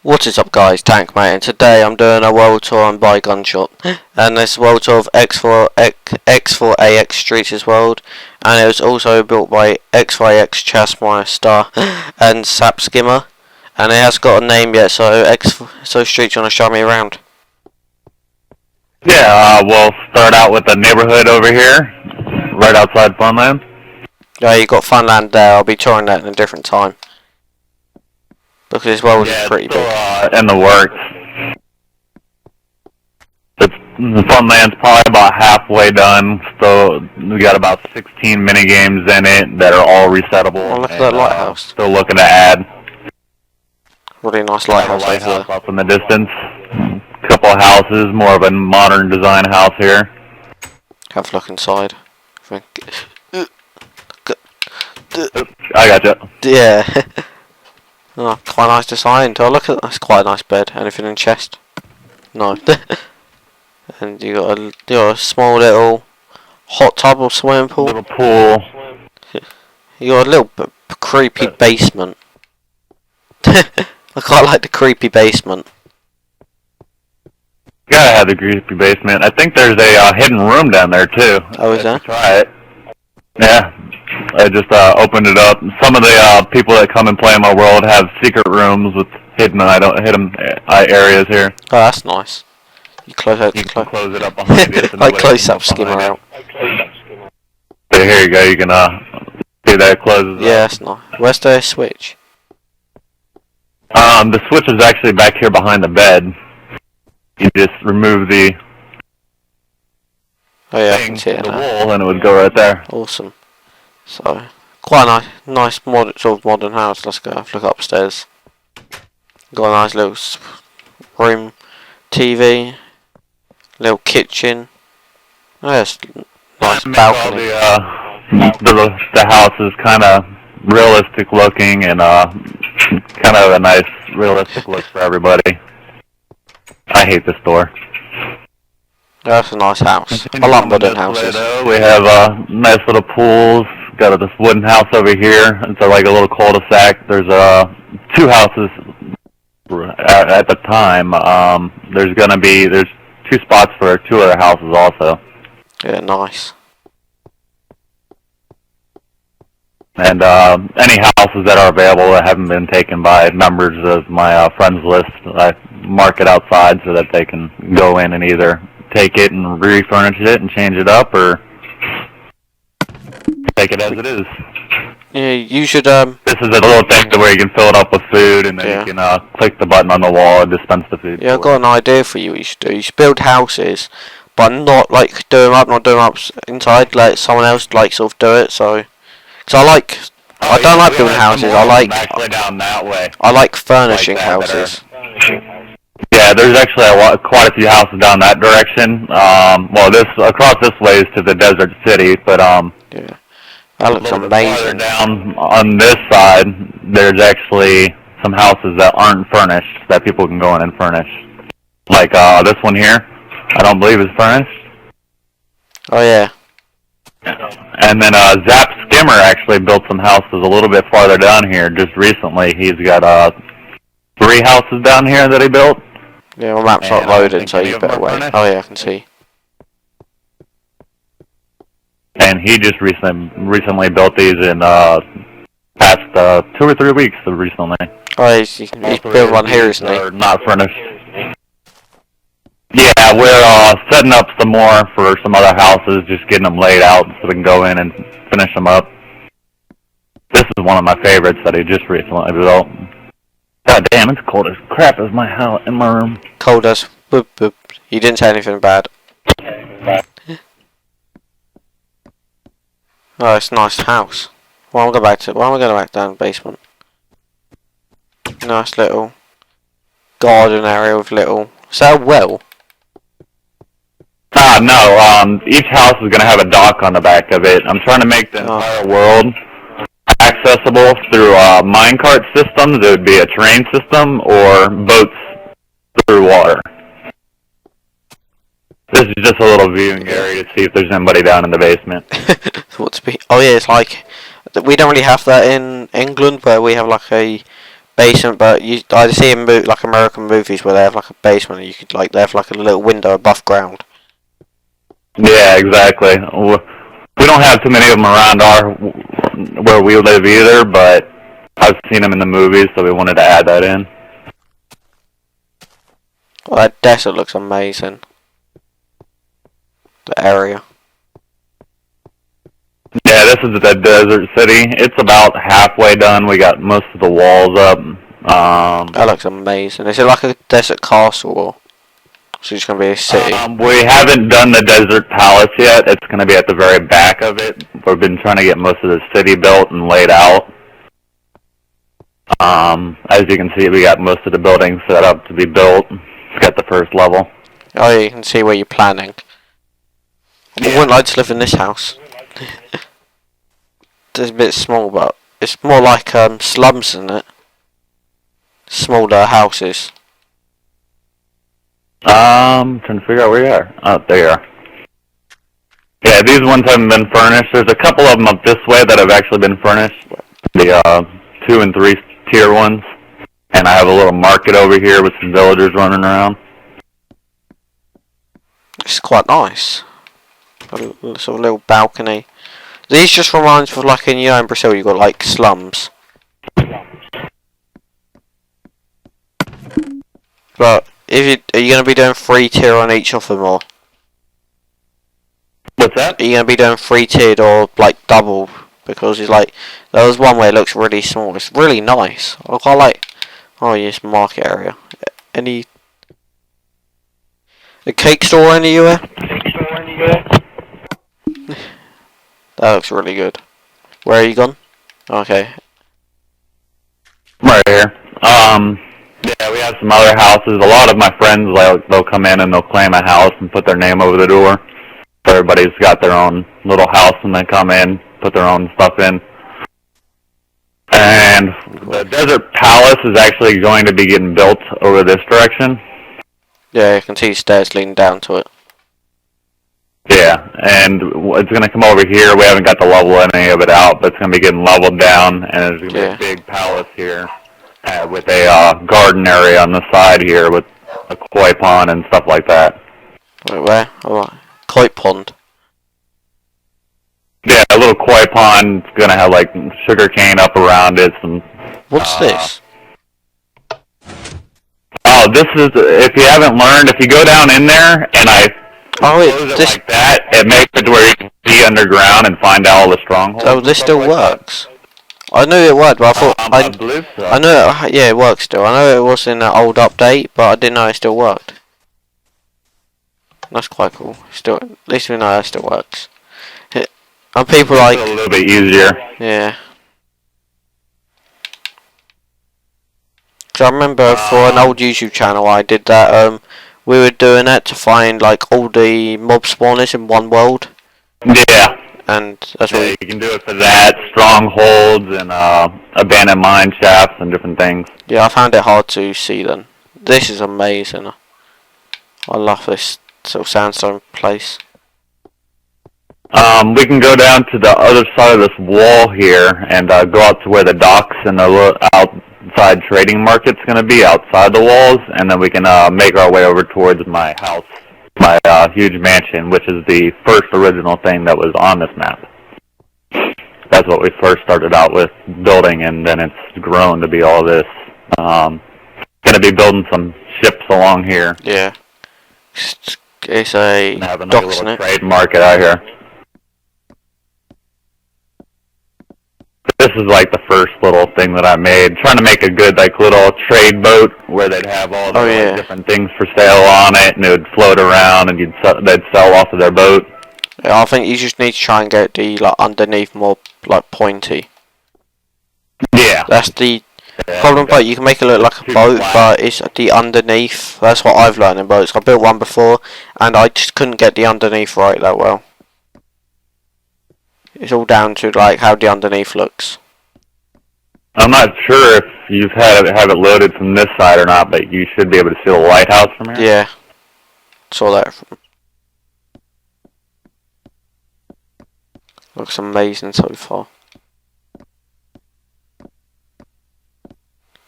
What is up guys, Tank Mate, and today I'm doing a world tour on Buy Gun Shop. And this world tour of X4AX Streetz's world, and it was also built by X4AX Star and Sap Skimmer, and it has got a name yet, so Streetz, you wanna show me around? Yeah, we'll start out with the neighborhood over here, right outside Funland. Yeah, you got Funland there. I'll be touring that in a different time, because this world is pretty big. In the works. The Funland's probably about halfway done, so we got about 16 mini games in it that are all resettable. Oh, look at that lighthouse. Still looking to add. Really nice lighthouse over there. Up in the distance. Couple houses, more of a modern design house here. Have a look inside. I gotcha. Yeah. Oh, quite nice design. Oh, look at that. That's quite a nice bed. Anything in chest? No. And you got a small little hot tub or swimming pool. Little pool. You got a little creepy basement. I quite like the creepy basement. Gotta have the creepy basement. I think there's a hidden room down there too. Oh, is there? Try it. Yeah. I just opened it up. Some of the people that come and play in my world have secret rooms with hidden areas here. Oh, that's nice. You close it. You can close it up behind you. I close up skimmer out. So here you go. You can see that it closes. Yeah, that's nice. Where's the switch? The switch is actually back here behind the bed. You just remove the I can see it the now. wall, and it would go right there. Awesome. So, quite a nice sort of modern house. Let's go have a look upstairs. Got a nice little room, TV, little kitchen. Oh, yes, nice balcony. The house is kind of realistic looking and kind of a nice realistic look for everybody. I hate this door. That's a nice house. I like modern houses. We have nice little pools. Got this wooden house over here. It's like a little cul-de-sac. There's two houses at the time. There's two spots for two other houses also. Yeah, nice. And any houses that are available that haven't been taken by members of my friends list, I mark it outside so that they can go in and either take it and refurnish it and change it up, or take it as it is. Yeah, you should This is a little thing where you can fill it up with food, and then you can click the button on the wall and dispense the food. Yeah, I've got an idea for you. What you should do. You should build houses, but not like do them up inside. Like someone else like sort of do it. So, I don't like building houses. I like down that way. I like furnishing houses. Yeah, there's actually quite a few houses down that direction. Well, across this way is to the desert city, but yeah, that looks amazing. Down on this side, there's actually some houses that aren't furnished that people can go in and furnish. Like this one here, I don't believe is furnished. Oh yeah. And then Zap Skimmer actually built some houses a little bit farther down here just recently. He's got 3 houses down here that he built. Yeah, my map's not loaded, so you better wait. Oh yeah, I can see. And he just recently built these in past 2 or 3 weeks recently. Oh, he's built one here, isn't he? Not furnished. Yeah, we're setting up some more for some other houses, just getting them laid out so we can go in and finish them up. This is one of my favorites that he just recently built. God damn, it's cold as crap in my house, in my room. Cold as boop boop. You didn't say anything bad. Oh, it's a nice house. Why am I going back down the basement? Nice little garden area with little. Is that a well? No. Each house is gonna have a dock on the back of it. I'm trying to make the entire world accessible through minecart systems. It would be a train system or boats through water. This is just a little viewing area to see if there's anybody down in the basement. Oh yeah, it's like we don't really have that in England, where we have like a basement, but I see in like American movies where they have like a basement and you could like they have like a little window above ground. Yeah, exactly. We don't have too many of them around where we live either, but I've seen them in the movies, so we wanted to add that in. Well, that desert looks amazing. The area. Yeah, this is the desert city. It's about halfway done. We got most of the walls up. That looks amazing. Is it like a desert castle or is it just gonna be a city? We haven't done the desert palace yet. It's going to be at the very back of it. We've been trying to get most of the city built and laid out. As you can see, we got most of the buildings set up to be built. It's got the first level. Oh, yeah, you can see where you're planning. I wouldn't like to live in this house. It's a bit small, but it's more like slums, isn't it? Smaller houses. Trying to figure out where you are. Oh, there you are. Yeah, these ones haven't been furnished. There's a couple of them up this way that have actually been furnished. The 2 and 3 tier ones. And I have a little market over here with some villagers running around. It's quite nice. Got a sort of little balcony. These just reminds me of like in Brazil you got like slums. But are you gonna be doing 3 tier on each of them or? What's that? Are you gonna be doing 3 tiered or like double? Because it's like there was one where it looks really small. It's really nice. I quite like. Oh yes, market area. A cake store anywhere? That looks really good. Where are you gone? Okay. Right here. Yeah, we have some other houses. A lot of my friends, they'll come in and they'll claim a house and put their name over the door. So everybody's got their own little house and they come in, put their own stuff in. And the desert palace is actually going to be getting built over this direction. Yeah, you can see stairs leading down to it. Yeah, and it's going to come over here. We haven't got to level any of it out, but it's going to be getting leveled down, and there's going to be a big palace here with a garden area on the side here with a koi pond and stuff like that. Wait, where? Alright. Koi pond. Yeah, a little koi pond. It's going to have like sugar cane up around it. What's this? Oh, this is, if you haven't learned, if you go down in there and close it like that, it makes it where you can see underground and find out all the strongholds. Oh, this still works. I knew it worked, but I thought I believe so. I know. Yeah, it works still. I know it was in an old update, but I didn't know it still worked. That's quite cool. Still, at least we know it still works. And people like a little bit easier. Yeah. Cause I remember for an old YouTube channel I did that. We were doing that to find like all the mob spawners in one world. Yeah. And that's what you can do it for that, strongholds and abandoned mine shafts and different things. Yeah, I found it hard to see then. This is amazing. I love this sort of sandstone place. We can go down to the other side of this wall here and go out to where the docks and the outside trading market's going to be outside the walls, and then we can make our way over towards my house, my huge mansion, which is the first original thing that was on this map. That's what we first started out with building, and then it's grown to be all this. Going to be building some ships along here. Yeah. It's a having dock, a isn't little it? trade market out here. This is like the first little thing that I made, trying to make a good like little trade boat where they'd have all the different things for sale on it, and it would float around, and they'd sell off of their boat. Yeah, I think you just need to try and get the like underneath more like pointy. Yeah. That's the problem, but you can make it look like a boat, but it's the underneath. That's what I've learned in boats. I built one before, and I just couldn't get the underneath right that well. It's all down to like how the underneath looks. I'm not sure if you've have it loaded from this side or not, but you should be able to see the lighthouse from here. Yeah, saw that. Looks amazing so far.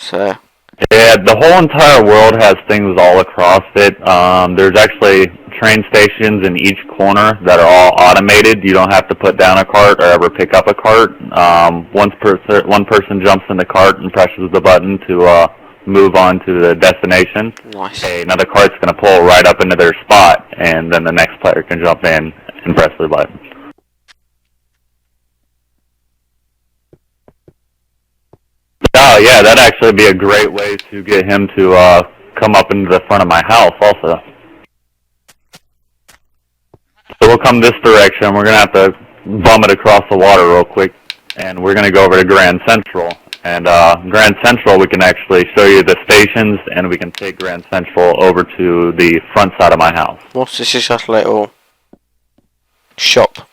So. Yeah, the whole entire world has things all across it. There's actually train stations in each corner that are all automated. You don't have to put down a cart or ever pick up a cart. One person jumps in the cart and presses the button to move on to the destination. Nice. Another cart's going to pull right up into their spot, and then the next player can jump in and press the button. Oh yeah, that'd actually be a great way to get him to come up into the front of my house also. So we'll come this direction. We're going to have to bum it across the water real quick, and we're going to go over to Grand Central. And Grand Central, we can actually show you the stations, and we can take Grand Central over to the front side of my house. What's this? Is just a little shop.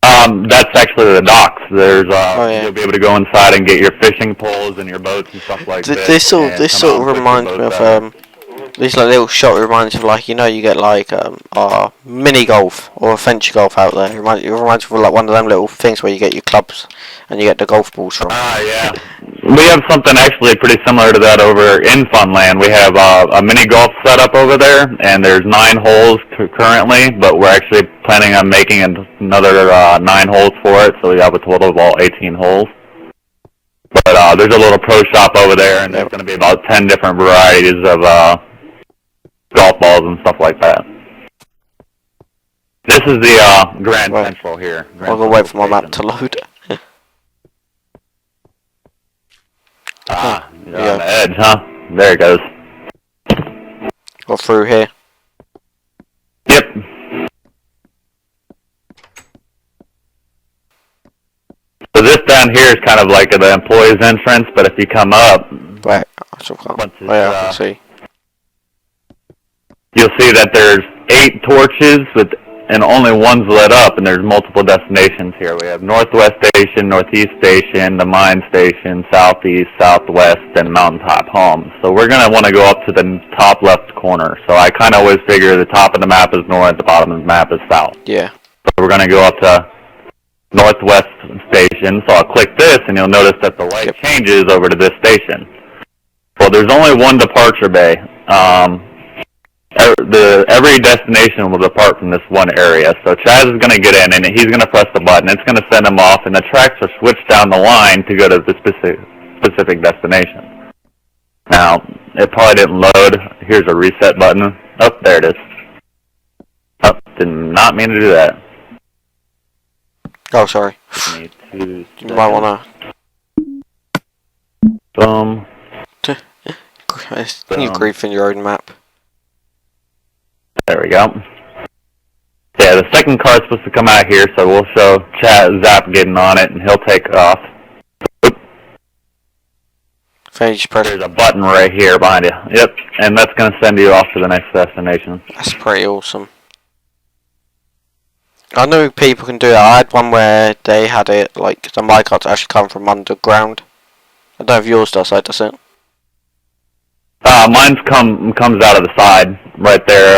That's actually the docks. There's yeah. You'll be able to go inside and get your fishing poles and your boats and stuff like that. This sort of reminds me of this like little shop reminds me of, like, you know, you get like mini golf or adventure golf out there. It reminds me of like one of them little things where you get your clubs and you get the golf balls from. Yeah. We have something actually pretty similar to that over in Funland. We have a mini golf setup over there, and there's 9 holes currently, but we're actually planning on making another 9 holes for it, so we have a total of all 18 holes. But there's a little pro shop over there, and there's going to be about 10 different varieties of golf balls and stuff like that. This is the Grand Central here. I'll go wait for my map to load. You're on the edge, huh? There it goes. Go through here. Yep. So this down here is kind of like the employee's entrance, but if you come up, right, I can see. You'll see that there's 8 torches and only one's lit up, and there's multiple destinations here. We have Northwest Station, Northeast Station, the Mine Station, Southeast, Southwest, and Mountaintop Homes. So we're going to want to go up to the top left corner. So I kind of always figure the top of the map is north, the bottom of the map is south. Yeah. So we're going to go up to Northwest Station. So I'll click this, and you'll notice that the light changes over to this station. Well, there's only one departure bay. Every destination will depart from this one area. So Chaz is going to get in, and he's going to press the button. It's going to send him off, and the tracks are switched down the line to go to the specific destination. Now, it probably didn't load. Here's a reset button. Oh, there it is. Oh, did not mean to do that. Oh, sorry. You might want to... You grief in your own map. There we go. Yeah, the second car's supposed to come out here, so we'll show Zap getting on it, and he'll take off. There's a button right here behind you. Yep, and that's going to send you off to the next destination. That's pretty awesome. I know people can do that. I had one where they had it, like, the minecarts actually come from underground. I don't know if yours does, does it? Mine comes out of the side, right there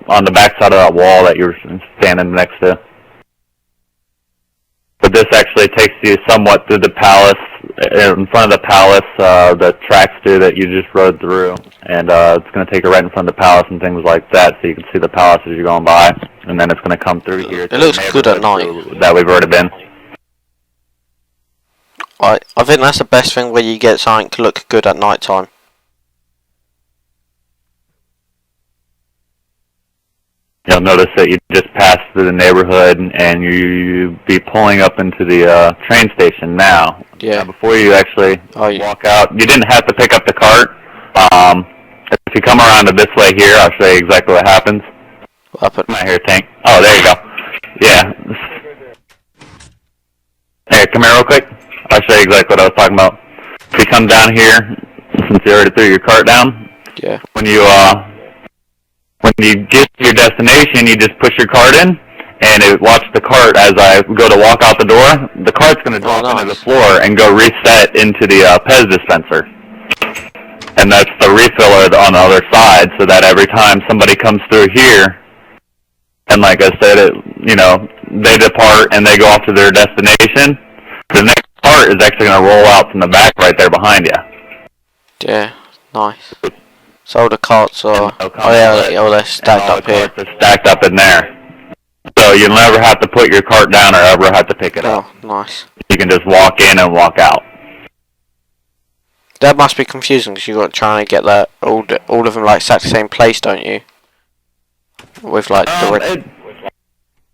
on the back side of that wall that you're standing next to. But this actually takes you somewhat through the palace. In front of the palace, the tracks do that you just rode through. And it's going to take you right in front of the palace and things like that, so you can see the palace as you're going by. And then it's going to come through here. It looks good at night. That we've already been. I think that's the best thing, where you get something to look good at night time. You'll notice that you just passed through the neighborhood, and you be pulling up into the train station now. Yeah. Before you actually walk out, you didn't have to pick up the cart. If you come around to this way here, I'll show you exactly what happens. Come out here, Tank. Oh, there you go. Yeah. Hey, come here real quick. I'll show you exactly what I was talking about. If you come down here, since you already threw your cart down, yeah. When you get to your destination, you just push your cart in, and it watch the cart as I go to walk out the door. The cart's going to drop into the floor and go reset into the Pez dispenser. And that's the refiller on the other side, so that every time somebody comes through here, and like I said, they depart and they go off to their destination, the next cart minecart is actually going to roll out from the back right there behind you. Yeah, nice. So all the carts are, oh yeah, all they're stacked up here. They're stacked up in there. So you'll never have to put your cart down or ever have to pick it up. Oh, nice. You can just walk in and walk out. That must be confusing because you've got trying to get that all of them like stacked the same place, don't you? With like the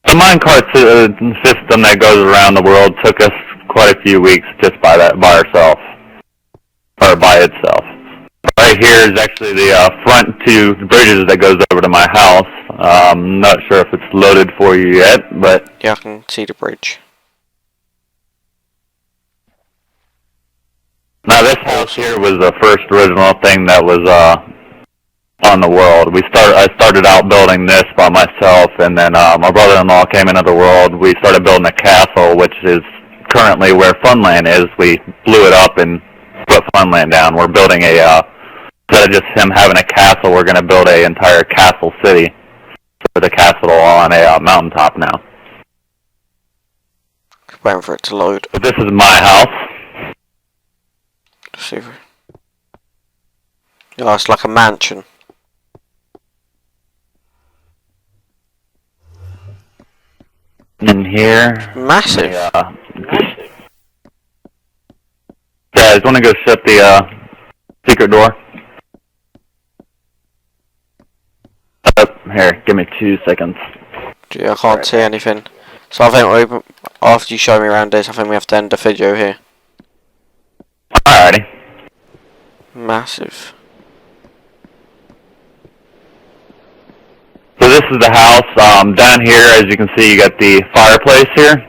minecart system that goes around the world took us quite a few weeks just by ourselves, or by itself. Right here is actually the front two bridges that goes over to my house. I'm not sure if it's loaded for you yet, but yeah, I can see the bridge. Now this house here was the first original thing that was on the world. I started out building this by myself, and then my brother-in-law came into the world. We started building a castle, which is currently where Funland is. We blew it up and put Funland down. We're building instead of just him having a castle, we're going to build an entire castle city for the castle on a mountaintop now. Waiting for it to load. But this is my house. Let's see. Oh, it's like a mansion. In here. Massive. Yeah, I just want to go shut the secret door. Here, give me 2 seconds. Yeah, I can't see anything. So I think after you show me around this, I think we have to end the video here. Alrighty. Massive. So this is the house. Down here, as you can see, you got the fireplace here.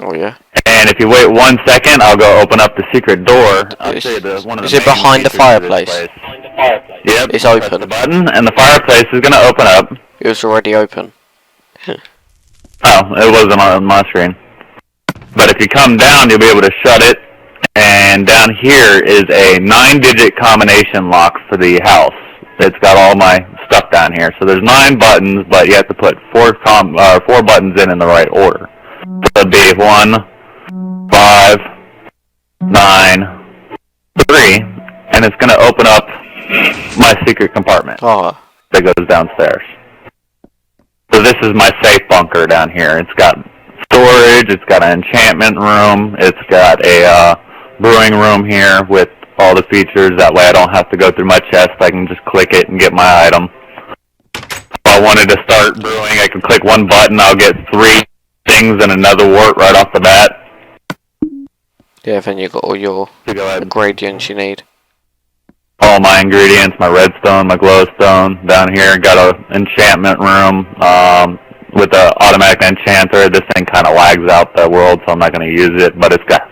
Oh yeah. And if you wait 1 second, I'll go open up the secret door. I'll show you one of the Is it behind the fireplace? Yep. It's open. Press the button, and the fireplace is going to open up. It was already open. Oh, it wasn't on my screen. But if you come down, you'll be able to shut it. And down here is a 9-digit combination lock for the house. It's got all my stuff down here. So there's 9 buttons, but you have to put 4 buttons in the right order. So it'd be 1, 5, 9, 3, and it's going to open up my secret compartment that goes downstairs. So this is my safe bunker down here. It's got storage, it's got an enchantment room, it's got a brewing room here with all the features. That way I don't have to go through my chest. I can just click it and get my item. If I wanted to start brewing, I can click 1 button. I'll get 3 things and another wort right off the bat. Yeah, then you got all your ingredients you need. All my ingredients, my redstone, my glowstone. Down here, got an enchantment room with the automatic enchanter. This thing kind of lags out the world, so I'm not going to use it. But it's got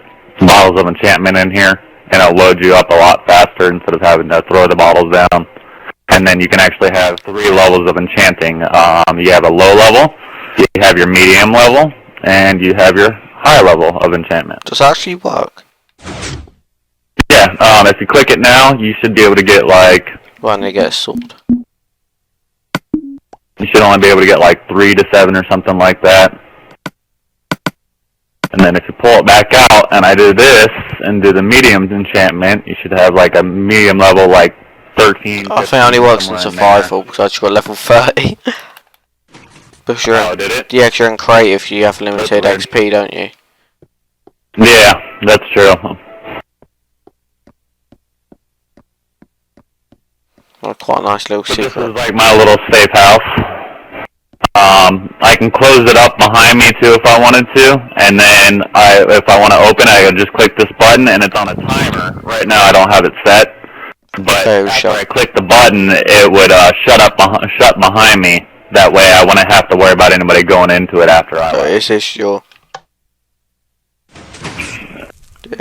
bottles of enchantment in here, and it'll load you up a lot faster instead of having to throw the bottles down. And then you can actually have 3 levels of enchanting. You have a low level, you have your medium level, and you have your high level of enchantment. Does it actually work? Yeah, if you click it now, you should be able to get like... When you get a sword. You should only be able to get like 3 to 7 or something like that. And then if you pull it back out, and I do this, and do the medium enchantment, you should have like a medium level like 13. I think it only works in survival, because I just got level 30. Because you're did it? Yeah, 'cause you're in creative, you have limited XP, don't you? Yeah, that's true. Oh, quite a nice little secret. This is like my little safe house. I can close it up behind me too if I wanted to, and then if I want to open it, I can just click this button, and it's on a timer. Right now I don't have it set, but after I click the button, it would shut behind me. That way I wouldn't have to worry about anybody going into it after I left. Is this your...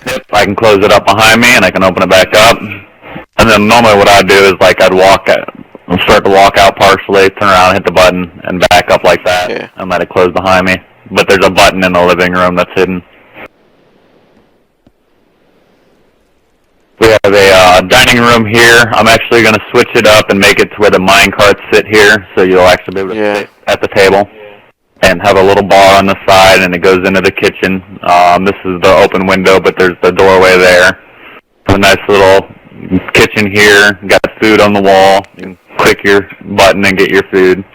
Yep, I can close it up behind me, and I can open it back up. And then normally what I'd do is like I'd start to walk out partially, turn around, hit the button, and back up like that, and let it close behind me. But there's a button in the living room that's hidden. We have a dining room here. I'm actually going to switch it up and make it to where the mine carts sit here, so you'll actually be able to sit at the table. and have a little bar on the side, and it goes into the kitchen. This is the open window, but there's the doorway there. A nice little kitchen here. Got food on the wall. You can click your button and get your food.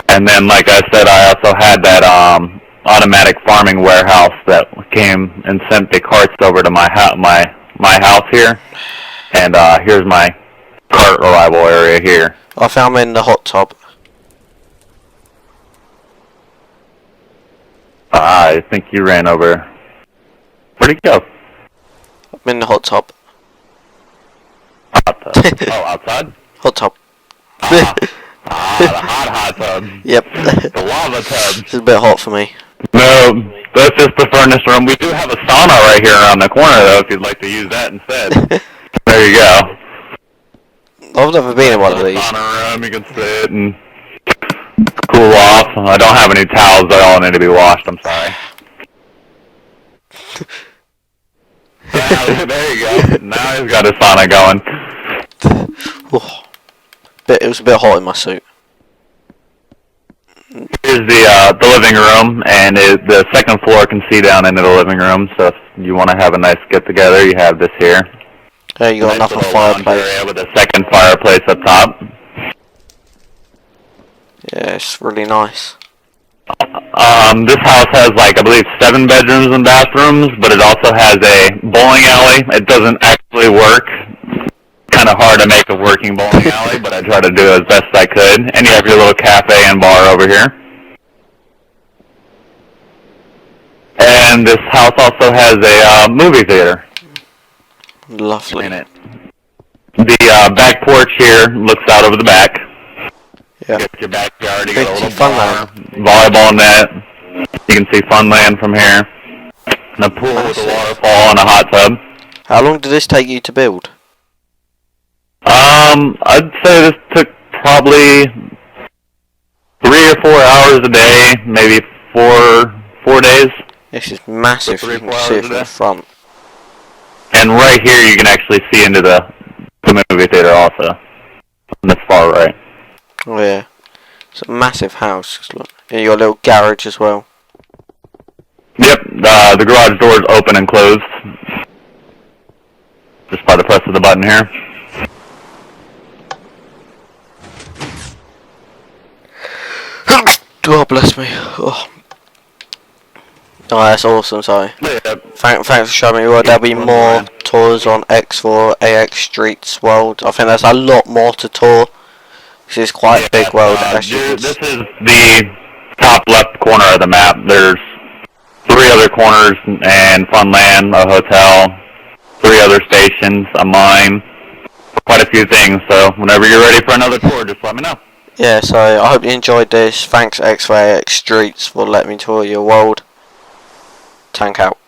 And then, like I said, I also had that automatic farming warehouse that came and sent the carts over to my house here. And here's my cart arrival area here. I found them in the hot tub. I think you ran over. Where'd he go? I'm in the hot tub. Hot tub. Oh, outside? Hot tub. The hot tub. Yep. The lava tub. It's a bit hot for me. No, that's just the furnace room. We do have a sauna right here around the corner, though, if you'd like to use that instead. There you go. I've never been in one of these. Sauna room, you can sit and cool off. I don't have any towels, they all need to be washed, I'm sorry. There you go. Now he's got his sauna going. It was a bit hot in my suit. Here's the living room, and the second floor can see down into the living room, so if you want to have a nice get-together, you have this here. There you got Nice enough of little lounge fireplace. area with a second fireplace up top. Yeah, it's really nice. This house has, like, I believe 7 bedrooms and bathrooms, but it also has a bowling alley. It doesn't actually work. Kind of hard to make a working bowling alley, but I try to do it as best I could. And you have your little cafe and bar over here. And this house also has a movie theater Lovely. in it. The back porch here looks out over the back. Yeah. You get your backyard, you Big got a little Funland. bar, volleyball net. You can see Funland from here. And a pool with a waterfall and a hot tub. How long did this take you to build? I'd say this took probably 3 or 4 hours a day, maybe 4 days. This is massive. So 3 You or can 4 see it hours a from the day. front. And right here you can actually see into the movie theater also. On this far right. Oh yeah. It's a massive house. Just look. And you got a little garage as well. Yep, the garage door is open and closed. Just by the press of the button here. God bless me. Oh, that's awesome, sorry. Thanks for showing me around. There'll be more tours on X4AX STREETZ world. I think there's a lot more to tour. This is quite a big world. This is the top left corner of the map. There's 3 other corners and Funland, a hotel, 3 other stations, a mine, quite a few things. So whenever you're ready for another tour, just let me know. Yeah, so I hope you enjoyed this. Thanks X4AX STREETZ for letting me tour your world. Tank out.